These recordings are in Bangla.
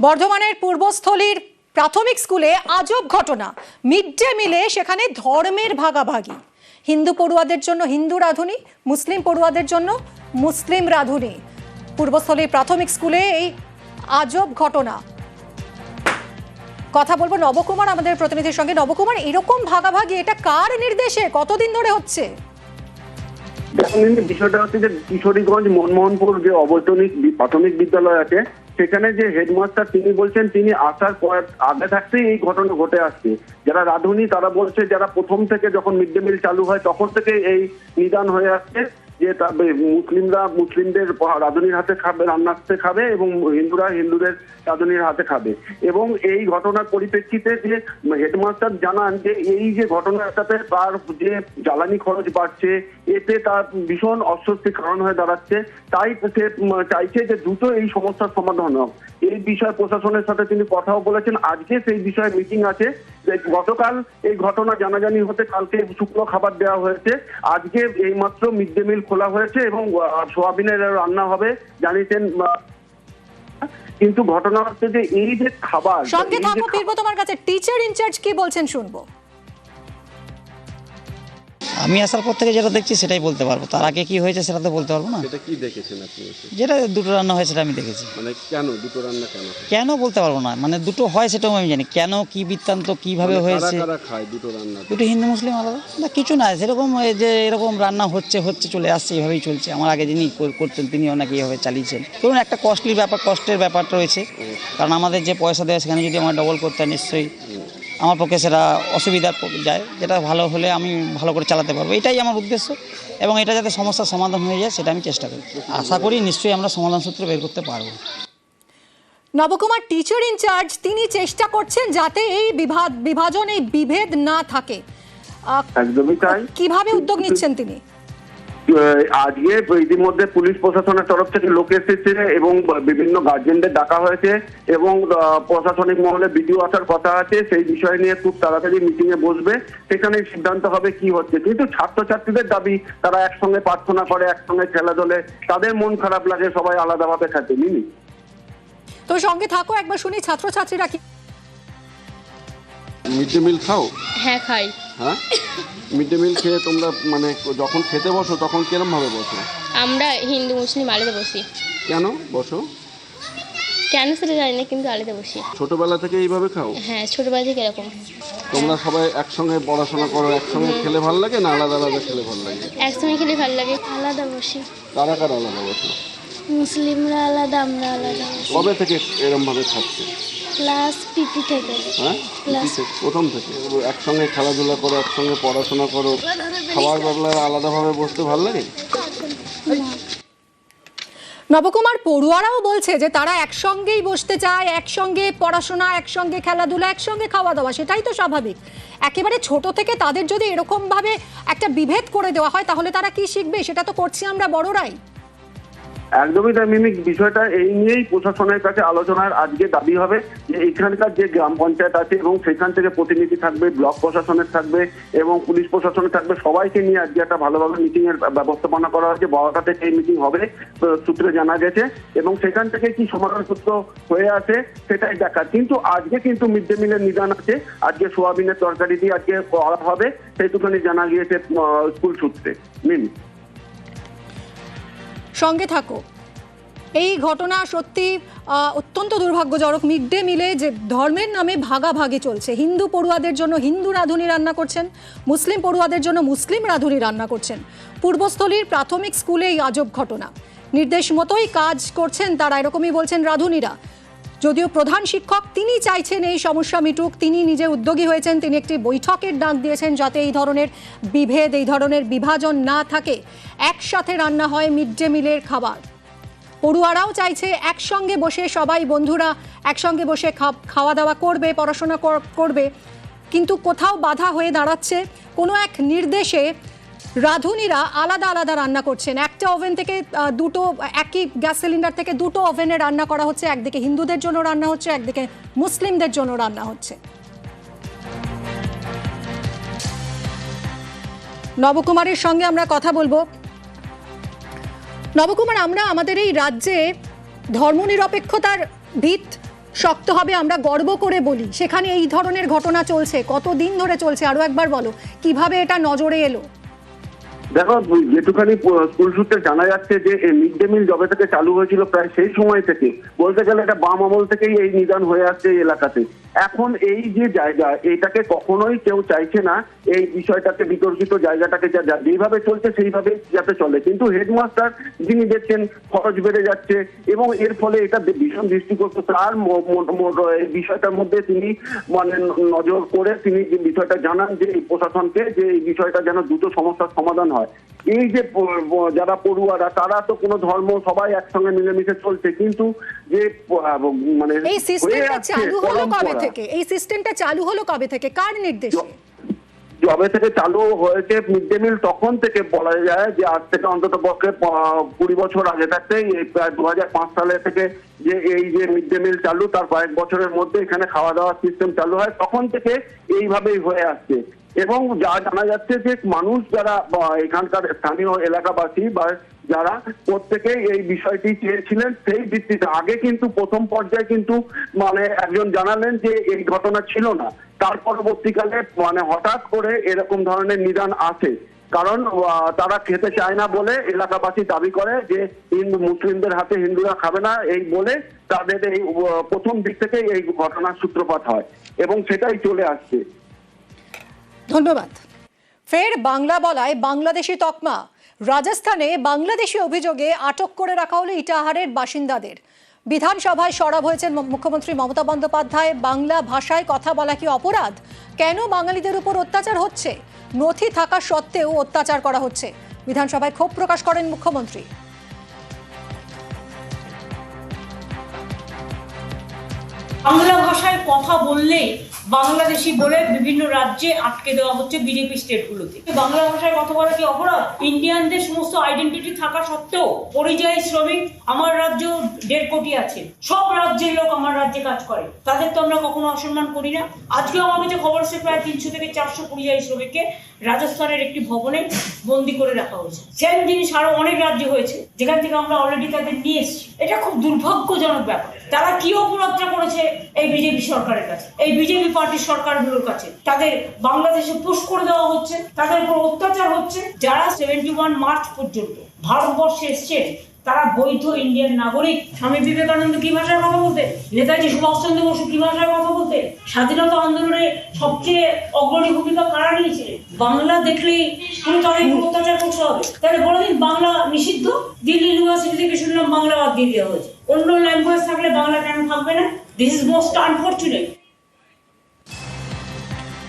বর্ধমানের পূর্বস্থলীর প্রাথমিক স্কুলে আজব ঘটনা। মিড ডে মিলে সেখানে ধর্মের ভাগাভাগি। হিন্দু পড়ুয়াদের জন্য হিন্দু রাঁধুনি, মুসলিম পড়ুয়াদের জন্য মুসলিম রাঁধুনি। পূর্বস্থলীর প্রাথমিক স্কুলে এই আজব ঘটনা। কথা বলবো নবকুমার আমাদের প্রতিনিধির সঙ্গে। নবকুমার, এরকম ভাগাভাগি এটা কার নির্দেশে, কতদিন ধরে হচ্ছে? দেখুন, বিষয়টা হচ্ছে যে কিশোরীগঞ্জ মনমোহনপুর যে অবৈতনিক প্রাথমিক বিদ্যালয় আছে, সেখানে যে হেডমাস্টার তিনি বলছেন তিনি আসার আগে থাকতেই এই ঘটনা ঘটে আসছে। যারা রাঁধুনি তারা বলছে যারা প্রথম থেকে যখন মিড ডে মিল চালু হয় তখন থেকে এই নিদান হয়ে আসছে যে মুসলিমরা মুসলিমদের রাঁধুনির হাতে খাবে, রান্নাতে খাবে, এবং হিন্দুরা হিন্দুদের রাঁধুনির হাতে খাবে। এবং এই ঘটনার পরিপ্রেক্ষিতে যে হেডমাস্টার জানান যে এই যে ঘটনাটাতে তার যে জ্বালানি খরচ বাড়ছে, এতে তার ভীষণ অস্বস্তির কারণ হয়ে দাঁড়াচ্ছে। তাই সে চাইছে যে দ্রুত এই সমস্যার সমাধান হোক। এই বিষয়ে প্রশাসনের সাথে তিনি কথাও বলেছেন। আজকে সেই বিষয়ে মিটিং আছে। গতকাল এই ঘটনা জানাজানি হতে কালকে শুকনো খাবার দেওয়া হয়েছে। আজকে এইমাত্র মিড ডে মিল খোলা হয়েছে এবং সোয়াবিনের রান্না হবে জানিয়েছেন। কিন্তু ঘটনা হচ্ছে যে এই যে খাবার, সঙ্গে থাকো, ফিরবো তোমার কাছে। টিচার ইনচার্জ কি বলছেন শুনবো। আমি আসার পর থেকে যেটা দেখছি সেটাই বলতে পারবো, তার আগে কি হয়েছে সেটা তো বলতে পারবো না। সেটা কি দেখেছেন আপনি? যেটা দুটো রান্না হয় সেটা আমি দেখেছি। মানে কেন দুটো রান্না, কেন বলতে পারবো না, মানে দুটো হয় সেটাও আমি জানি। কেন, কি বৃত্তান্ত, কিভাবে হয়েছে। কারা খায় দুটো রান্না? দুটো হিন্দু মুসলিম আলাদা না, কিছু না সেরকম। যে এরকম রান্না হচ্ছে চলে আসছে, এভাবেই চলছে। আমার আগে যিনি করতেন তিনিও নাকি এভাবে চালিয়েছেন। ধরুন একটা কস্টলি ব্যাপার, কষ্টের ব্যাপারটা রয়েছে, কারণ আমাদের যে পয়সা দেয় সেখানে যদি আমার ডবল করতে হয় নিশ্চয়ই আমার পক্ষে সেটা অসুবিধার যায়। যেটা ভালো হলে আমি ভালো করে চালাতে পারবো, এটাই আমার উদ্দেশ্য। এবং এটা যাতে সমস্যার সমাধান হয়ে যায় সেটা আমি চেষ্টা করি। আশা করি নিশ্চয়ই আমরা সমাধান সূত্র বের করতে পারবো। নবকুমার, টিচার ইনচার্জ, তিনি চেষ্টা করছেন যাতে এই বিভাজন, এই বিভেদ না থাকে। একদমই তাই। কিভাবে উদ্যোগ নিচ্ছেন তিনি? আজকে ইতিমধ্যে পুলিশ প্রশাসনের তরফ থেকে লোক এসেছে এবং বিভিন্ন গার্জেনদের ডাকা হয়েছে এবং প্রশাসনিক মহলে বিডিও আসার কথা আছে। সেই বিষয় নিয়ে খুব তাড়াতাড়ি মিটিং এ বসবে, সেখানে সিদ্ধান্ত হবে কি হচ্ছে। কিন্তু ছাত্রছাত্রীদের দাবি, তারা একসঙ্গে প্রার্থনা করে, একসঙ্গে খেলাধুলে, তাদের মন খারাপ লাগে সবাই আলাদাভাবে খেতে। মিনি, তো সঙ্গে থাকো, একবার শুনি ছাত্রছাত্রীরা কি। মিড ডে মিল খাও? হ্যাঁ, খাই। হ্যাঁ, মিড ডে মিল খেয়ে তোমরা মানে যখন খেতে বসো তখন কিরম ভাবে বসো? আমরা হিন্দু মুসলিম আলাদা বসি। কেন বসো? কেন সেটা জানি না, কিন্তু আলাদা বসি। ছোটবেলা থেকে এইভাবে খাও? হ্যাঁ, ছোটবেলা থেকে এরকম। তোমরা সবাই একসঙ্গে পড়াশোনা করো, একসঙ্গে খেলে ভালো লাগে না আলাদা আলাদা খেলে ভালো লাগে? একসঙ্গে খেলে ভালো লাগে। আলাদা বসি। কারা কারা আলাদা বসো? মুসলিমরা আলাদা, আমরা আলাদা। কবে থেকে এরম ভাবে খাচ্ছে? ক্লাস পিপি থেকে। হ্যাঁ, প্রথম থেকে একসঙ্গে খেলাধুলা করো, একসঙ্গে পড়াশোনা করো, খাবার বেলায় আলাদাভাবে বসতে ভালো লাগে? নবকুমার, পড়ুয়ারাও বলছে যে তারা একসঙ্গেই বসতে চায়, একসঙ্গে পড়াশোনা, একসঙ্গে খেলাধুলা, একসঙ্গে খাওয়া দাওয়া, সেটাই তো স্বাভাবিক। একেবারে ছোট থেকে তাদের যদি এরকম ভাবে একটা বিভেদ করে দেওয়া হয় তাহলে তারা কি শিখবে? সেটা তো করছি আমরা বড়রাই। একদমই তাই মিমিক। বিষয়টা এই নিয়েই প্রশাসনের কাছে আলোচনার আজকে দাবি হবে যে এখানকার যে গ্রাম পঞ্চায়েত আছে এবং সেখান থেকে প্রতিনিধি থাকবে, ব্লক প্রশাসনের থাকবে এবং পুলিশ প্রশাসনের থাকবে, সবাইকে নিয়ে আজকে একটা ভালোভাবে মিটিং এর ব্যবস্থাপনা করা হয়েছে। 12টা থেকে এই মিটিং হবে সূত্রে জানা গেছে এবং সেখান থেকে কি সমাধান সূত্র হয়ে আছে সেটাই দেখা। কিন্তু আজকে কিন্তু মিড ডে মিলের নিদান আছে। আজকে সোয়াবিনের তরকারি দিয়ে আজকে করা হবে, সেইটুখানি জানা গিয়েছে স্কুল সূত্রে। মিমি, সঙ্গে থাকো। এই ঘটনা সত্যি অত্যন্ত দুর্ভাগ্যজনক। মিড ডে মিলে যে ধর্মের নামে ভাগাভাগি চলছে, হিন্দু পড়ুয়াদের জন্য হিন্দু রাঁধুনি রান্না করছেন, মুসলিম পড়ুয়াদের জন্য মুসলিম রাঁধুনি রান্না করছেন। পূর্বস্থলীর প্রাথমিক স্কুলে এই আজব ঘটনা। নির্দেশ মতোই কাজ করছেন তারা, এরকমই বলছেন রাঁধুনিরা। যদিও প্রধান শিক্ষক তিনি চাইছেন এই সমস্যা মিটুক, তিনি নিজে উদ্যোগী হয়েছেন, তিনি একটি বৈঠকের ডাক দিয়েছেন যাতে এই ধরনের বিভেদ, এই ধরনের বিভাজন না থাকে, একসাথে রান্না হয় মিড ডে মিলের খাবার। পড়ুয়ারাও চাইছে একসঙ্গে বসে সবাই বন্ধুরা একসঙ্গে বসে খাওয়া দাওয়া করবে, পড়াশোনা করবে। কিন্তু কোথাও বাধা হয়ে দাঁড়াচ্ছে কোনো এক নির্দেশে রাঁধুনিরা আলাদা আলাদা রান্না করছেন। একটা ওভেন থেকে দুটো, একই গ্যাস সিলিন্ডার থেকে দুটো ওভেনে রান্না করা হচ্ছে। একদিকে হিন্দুদের জন্য রান্না হচ্ছে, একদিকে মুসলিমদের জন্য রান্না হচ্ছে। নবকুমারের সঙ্গে আমরা কথা বলবো। নবকুমার, আমরা আমাদের এই রাজ্যে ধর্মনিরপেক্ষতার ভিত শক্ত হবে, আমরা গর্ব করে বলি, সেখানে এই ধরনের ঘটনা চলছে, কতদিন ধরে চলছে আরো একবার বলো, কিভাবে এটা নজরে এলো? দেখো, যেটুখানি স্কুল সূত্রে জানা যাচ্ছে যে মিড ডে মিল যবে থেকে চালু হয়েছিল প্রায় সেই সময় থেকে বলতে গেলে এটা বাম আমল থেকেই এই নিদান হয়ে আসছে এই এলাকাতে। এখন এই যে জায়গা, এটাকে কখনোই কেউ চাইছে না এই বিষয়টাকে, বিতর্কিত জায়গাটাকে যেভাবে চলছে সেইভাবে যাতে চলে, কিন্তু হেডমাস্টার যিনি দেখছেন খরচ বেড়ে যাচ্ছে এবং এর ফলে এটা ভীষণ দৃষ্টিকোণ, তার এই বিষয়টার মধ্যে তিনি মানে নজর করে তিনি যে বিষয়টা জানান যে এই প্রশাসনকে, যে এই বিষয়টা যেন দ্রুত সমস্যার সমাধান হয়। এই যে যারা পড়ুয়ারা, তারা তো কোনো ধর্ম, সবাই একসঙ্গে মিলেমিশে চলছে, কিন্তু যে মানে এই সিস্টেমটা চালু হলো কবে থেকে? এই সিস্টেমটা চালু হলো কবে থেকে, কার নির্দেশে? যবে থেকে চালু হয়েছে মিড ডে মিল তখন থেকে বলা যায় যে আজ থেকে অন্তত পক্ষে 20 বছর আগে থাকতে, প্রায় 2005 সালে থেকে যে এই যে মিড ডে মিল চালু, তার কয়েক বছরের মধ্যে এখানে খাওয়া দাওয়ার সিস্টেম চালু হয়, তখন থেকে এইভাবেই হয়ে আসছে। এবং যা জানা যাচ্ছে যে মানুষ যারা এখানকার স্থানীয় এলাকাবাসী বা যারা প্রত্যেকেই এই বিষয়টি চেয়েছিলেন, সেই ভিত্তিতে আগে কিন্তু প্রথম পর্যায়ে কিন্তু মানে একজন জানালেন যে এই ঘটনা ছিল না, তার পরবর্তীকালে মানে হঠাৎ করে এরকম ধরনের নিদান আসে, কারণ তারা খেতে চায় না বলে এলাকাবাসী দাবি করে যে মুসলিমদের হাতে হিন্দুরা খাবে না, এই বলে তাদের এই প্রথম দিক থেকে এই ঘটনার সূত্রপাত হয় এবং সেটাই চলে আসছে। ধন্যবাদ। ফের বাংলা বলায় বাংলাদেশি তকমা। রাজস্থানে বাংলাদেশি অভিযোগে আটক করে রাখা হলো ইটাহারের বাসিন্দাদের। বিধানসভায় সরব হয়েছেন মুখ্যমন্ত্রী মমতা বন্দ্যোপাধ্যায়। বাংলা ভাষায় কথা বলা কি অপরাধ? কেন বাঙালিদের উপর অত্যাচার হচ্ছে? নথি থাকা সত্ত্বেও অত্যাচার করা হচ্ছে। বিধানসভায় ক্ষোভ প্রকাশ করেন মুখ্যমন্ত্রী। বাংলা ভাষায় কথা বললেই বাংলাদেশি বলে বিভিন্ন রাজ্যে আটকে দেওয়া হচ্ছে বিজেপি স্টেটগুলোতে। বাংলা ভাষায় কথা বলা কি অপরাধ? ইন্ডিয়ানদের সমস্ত আইডেন্টিটি থাকা সত্ত্বেও পরিযায়ী শ্রমিক আমার রাজ্য 1.5 কোটি আছে, সব রাজ্যের লোক আমার রাজ্যে কাজ করে, তাদের তো আমরা কখনো অসম্মান করি না। আজকে আমার কাছে খবর আছে প্রায় 300 থেকে 400 পরিযায়ী শ্রমিককে রাজস্থানের একটি ভবনে বন্দি করে রাখা হয়েছে। সেম জিনিস আরো অনেক রাজ্যে হয়েছে, যেখান থেকে আমরা অলরেডি তাদের নিয়ে এসেছি। এটা খুব দুর্ভাগ্যজনক ব্যাপার। তারা কি অপরাধটা করেছে এই বিজেপি সরকারের কাছে, এই বিজেপি পার্টির সরকারগুলোর কাছে? তাদের বাংলাদেশে পুশ করে দেওয়া হচ্ছে, তাদের উপর অত্যাচার হচ্ছে। যারা 71 মার্চ পর্যন্ত ভারতবর্ষে এসছে তারা বৈধ ইন্ডিয়ান নাগরিক। স্বামী বিবেকানন্দ কি ভাষায় কথা বলতেন? নেতাজি সুভাষচন্দ্র বসু কি ভাষায় কথা বলতেন? স্বাধীনতা আন্দোলনে সবচেয়ে অগ্রণী ভূমিকা কারা নিয়েছিলেন? বাংলা দেখলেই তাদের অত্যাচার করতে হবে? তাহলে বলে দিন বাংলা নিষিদ্ধ। দিল্লি ইউনিভার্সিটি থেকে শুনলাম বাংলা বাদ দিয়ে দেওয়া হয়েছে। অন্য ল্যাঙ্গুয়েজ থাকলে বাংলা কেন থাকবে না? This is most unfortunate.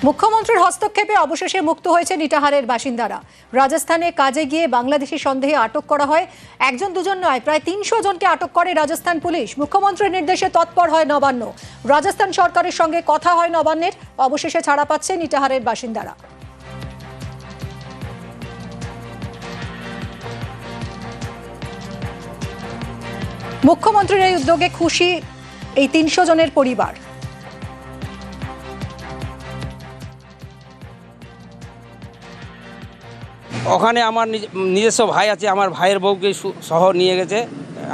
মুখ্যমন্ত্রীর হস্তক্ষেপে অবশেষে মুক্ত হয়েছেন ইটাহারের বাসিন্দারা। রাজস্থানে কাজে গিয়ে বাংলাদেশি সন্দেহে আটক করা হয়। 1-2 নয়, প্রায় 300 জনকে আটক করে রাজস্থান পুলিশ। মুখ্যমন্ত্রীর নির্দেশে তৎপর হয় নবান্ন। রাজস্থান সরকারের সঙ্গে কথা হয় নবান্নের। অবশেষে ছাড়া পাচ্ছেন ইটাহারের বাসিন্দারা। মুখ্যমন্ত্রীর এই উদ্যোগে খুশি এই 300 জনের পরিবার। ওখানে আমার নিজস্ব ভাই আছে, আমার ভাইয়ের বউকে সহ নিয়ে গেছে।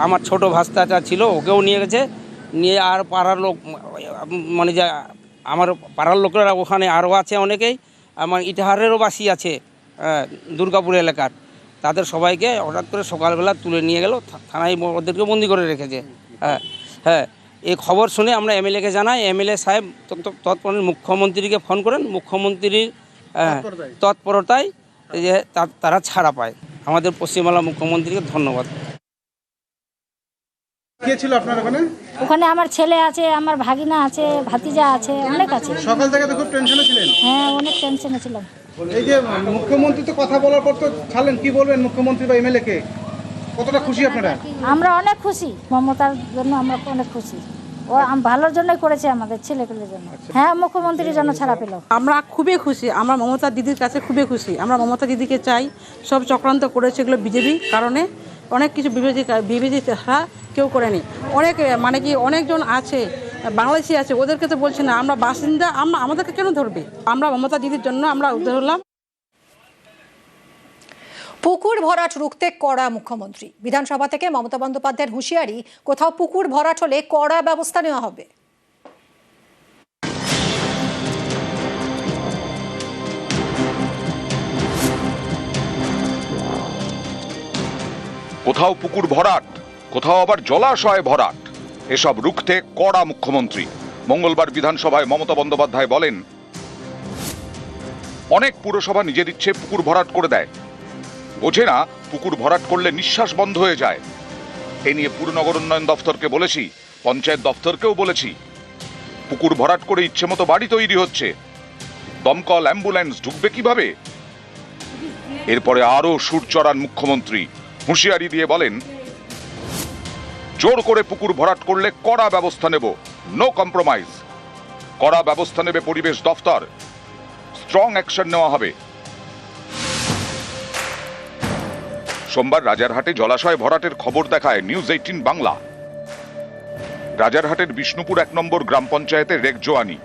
আমার ছোট ভাস্তাটা ছিল, ওকেও নিয়ে গেছে। নিয়ে আর পাড়ার লোক মানে যা আমার পাড়ার লোকেরা ওখানে আরও আছে অনেকেই। আমার ইটাহারেরও বাসী আছে দুর্গাপুর এলাকার, তাদের সবাইকে হঠাৎ করে সকালবেলা তুলে নিয়ে গেল থানায়, ওদেরকে বন্দি করে রেখেছে। হ্যাঁ, এই খবর শুনে আমরা এমএলএকে জানাই। এমএলএ সাহেব তৎপরে মুখ্যমন্ত্রীকে ফোন করেন। মুখ্যমন্ত্রীর তৎপরতায় যে তারা ছাড়া পায়। আমাদের পশ্চিমবাংলা মুখ্যমন্ত্রীকে ধন্যবাদ। কে ছিল আপনার ওখানে? ওখানে আমার ছেলে আছে, আমার ভাগিনা আছে, ভাতিজা আছে, অনেক আছে। সকাল থেকে তো খুব টেনশনে ছিলেন? হ্যাঁ, অনেক টেনশনে ছিলাম। এই যে মুখ্যমন্ত্রী তো কথা বলার পর তো ছাড়লেন, কি বলবেন মুখ্যমন্ত্রী বা এমএলএ কে? কতটা খুশি আপনারা? আমরা অনেক খুশি, মমতার জন্য আমরা অনেক খুশি। ও ভালোর জন্যই করেছে, আমাদের ছেলেপেলের জন্য। হ্যাঁ, মুখ্যমন্ত্রীর জন্য ছাড়া পেল। আমরা খুবই খুশি, আমরা মমতা দিদির কাছে খুবই খুশি। আমরা মমতা দিদিকে চাই। সব চক্রান্ত করেছে এগুলো বিজেপি কারণে, অনেক কিছু বিবেচি ছাড়া কেউ করেনি। অনেক মানে কি অনেকজন আছে বাংলাদেশি আছে, ওদেরকে তো বলছে না। আমরা বাসিন্দা, আমাদেরকে কেন ধরবে? আমরা মমতা দিদির জন্য আমরা উদ্ধার হলাম। পুকুর ভরাট রুখতে কড়া মুখ্যমন্ত্রী। বিধানসভা থেকে মমতা বন্দ্যোপাধ্যায়ের হুঁশিয়ারি, কোথাও পুকুর ভরাট হলে কড়া ব্যবস্থা নেওয়া হবে। কোথাও পুকুর ভরাট, কোথাও আবার জলাশয় ভরাট। এসব রুখতে কড়া মুখ্যমন্ত্রী। মঙ্গলবার বিধানসভায় মমতা বন্দ্যোপাধ্যায় বলেন, অনেক পুরসভা নিজের ইচ্ছে পুকুর ভরাট করে দেয়, বোঝে না পুকুর ভরাট করলে নিঃশ্বাস বন্ধ হয়ে যায়। এ নিয়ে পুরনগর উন্নয়ন দফতরকে বলেছি, পঞ্চায়েত দফতরকেও বলেছি। পুকুর ভরাট করে ইচ্ছে মতো বাড়ি তৈরি হচ্ছে, দমকল অ্যাম্বুলেন্স ঢুকবে কিভাবে? এরপরে আরো সুর চড়ান মুখ্যমন্ত্রী, হুঁশিয়ারি দিয়ে বলেন, জোর করে পুকুর ভরাট করলে কড়া ব্যবস্থা নেব, নো কম্প্রোমাইজ। কড়া ব্যবস্থা নেবে পরিবেশ দফতর, স্ট্রং অ্যাকশন নেওয়া হবে। সোমবার রাজারহাটে জলাশয় ভরাটের খবর দেখায় নিউজ 18 বাংলা। রাজারহাটের বিষ্ণুপুর 1 নম্বর গ্রাম পঞ্চায়েতের রেকজোয়ানি,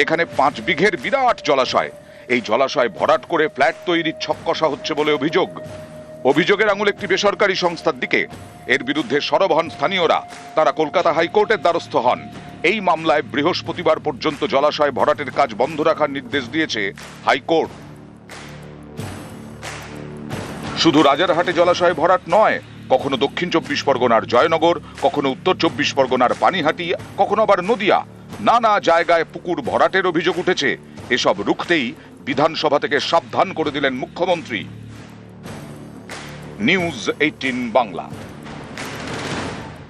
এখানে 5 বিঘের বিরাট জলাশয়। এই জলাশয় ভরাট করে ফ্ল্যাট তৈরির ছক কষা হচ্ছে বলে অভিযোগ। অভিযোগের আঙুল একটি বেসরকারি সংস্থার দিকে। এর বিরুদ্ধে সরব হন স্থানীয়রা। তারা কলকাতা হাইকোর্টের দ্বারস্থ হন। এই মামলায় বৃহস্পতিবার পর্যন্ত জলাশয় ভরাটের কাজ বন্ধ রাখার নির্দেশ দিয়েছে হাইকোর্ট। শুধু রাজারহাটে জলাশয় ভরাট নয়, কখনো দক্ষিণ 24 পরগনার জয়নগর, কখনো উত্তর 24 পরগনার পানিহাটি, কখনো আবার নদিয়া, নানা জায়গায় পুকুর ভরাটের অভিযোগ উঠেছে। এসব রুখতেই বিধানসভা থেকে সাবধান করে দিলেন মুখ্যমন্ত্রী। নিউজ 18 বাংলা।